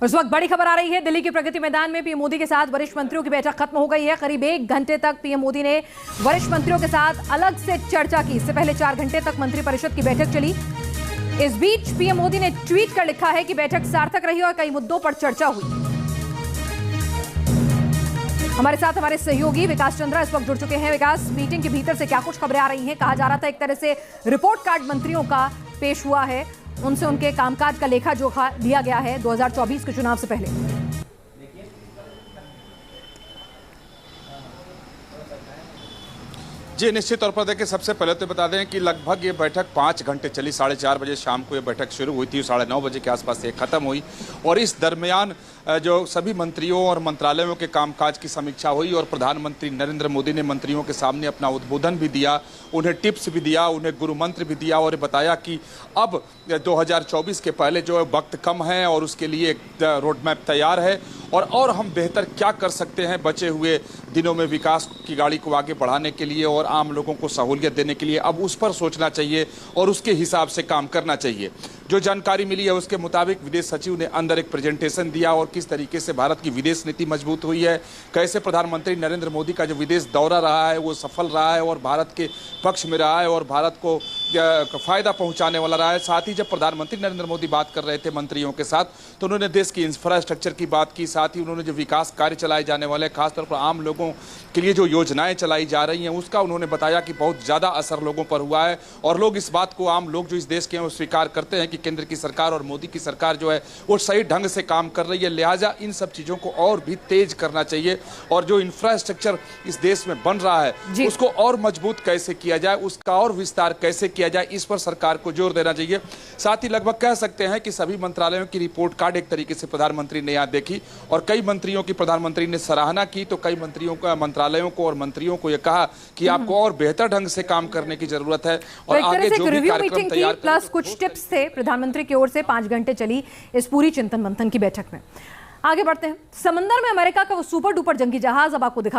उस वक्त बड़ी खबर आ रही है, दिल्ली के प्रगति मैदान में पीएम मोदी के साथ वरिष्ठ मंत्रियों की बैठक खत्म हो गई है। करीब 1 घंटे तक पीएम मोदी ने वरिष्ठ मंत्रियों के साथ अलग से चर्चा की। इससे पहले 4 घंटे तक मंत्रिपरिषद की बैठक चली। इस बीच पीएम मोदी ने ट्वीट कर लिखा है कि बैठक सार्थक रही और कई मुद्दों पर चर्चा हुई। हमारे साथ हमारे सहयोगी विकास चंद्रा इस वक्त जुड़ चुके हैं। विकास, मीटिंग के भीतर से क्या कुछ खबरें आ रही हैं? कहा जा रहा था एक तरह से रिपोर्ट कार्ड मंत्रियों का पेश हुआ है, उनसे उनके कामकाज का लेखा जोखा लिया गया है 2024 के चुनाव से पहले। जी, निश्चित तौर पर देखिए, सबसे पहले तो बता दें कि लगभग ये बैठक 5 घंटे चली। 4:30 बजे शाम को ये बैठक शुरू हुई थी, 9:30 बजे के आसपास ये खत्म हुई। और इस दरमियान जो सभी मंत्रियों और मंत्रालयों के कामकाज की समीक्षा हुई और प्रधानमंत्री नरेंद्र मोदी ने मंत्रियों के सामने अपना उद्बोधन भी दिया, उन्हें टिप्स भी दिया, उन्हें गुरु मंत्र भी दिया और बताया कि अब 2024 के पहले जो वक्त कम है और उसके लिए एक रोड मैप तैयार है और हम बेहतर क्या कर सकते हैं बचे हुए दिनों में विकास की गाड़ी को आगे बढ़ाने के लिए और आम लोगों को सहूलियत देने के लिए। अब उस पर सोचना चाहिए और उसके हिसाब से काम करना चाहिए। जो जानकारी मिली है उसके मुताबिक विदेश सचिव ने अंदर एक प्रेजेंटेशन दिया और किस तरीके से भारत की विदेश नीति मजबूत हुई है, कैसे प्रधानमंत्री नरेंद्र मोदी का जो विदेश दौरा रहा है वो सफल रहा है और भारत के पक्ष में रहा है और भारत को फायदा पहुंचाने वाला रहा है। साथ ही जब प्रधानमंत्री नरेंद्र मोदी बात कर रहे थे मंत्रियों के साथ तो उन्होंने देश की इंफ्रास्ट्रक्चर की बात की। साथ ही उन्होंने जो विकास कार्य चलाए जाने वाले, खासतौर पर आम लोगों के लिए जो योजनाएं चलाई जा रही हैं उसका उन्होंने बताया कि बहुत ज़्यादा असर लोगों पर हुआ है और लोग इस बात को, आम लोग जो इस देश के हैं वो स्वीकार करते हैं कि केंद्र की सरकार और मोदी की सरकार जो है वो सही ढंग से काम कर रही है। लिहाजा इन सब चीज़ों को और भी तेज करना चाहिए और जो इंफ्रास्ट्रक्चर इस देश में बन रहा है उसको और मजबूत कैसे किया जाए, उसका और विस्तार कैसे किया जाए, इस पर सरकार को जोर देना चाहिए। साथ ही लगभग कह सकते हैं कि सभी मंत्रालयों की रिपोर्ट कार्ड एक तरीके से प्रधानमंत्री ने यहाँ देखी और कई मंत्रियों की प्रधानमंत्री ने सराहना की तो कई मंत्रियों का मंत्रालयों को और मंत्रियों को यह कहा कि आपको और बेहतर ढंग से काम करने की जरूरत है और आगे जो भी कार्यक्रम तैयार प्लस कुछ टिप्स थे प्रधानमंत्री की ओर से। 5 घंटे चली इस पूरी चिंतन मंथन की बैठक में। आगे बढ़ते हैं। समंदर में अमेरिका का वो सुपर डुपर जंगी जहाज अब आपको दिखा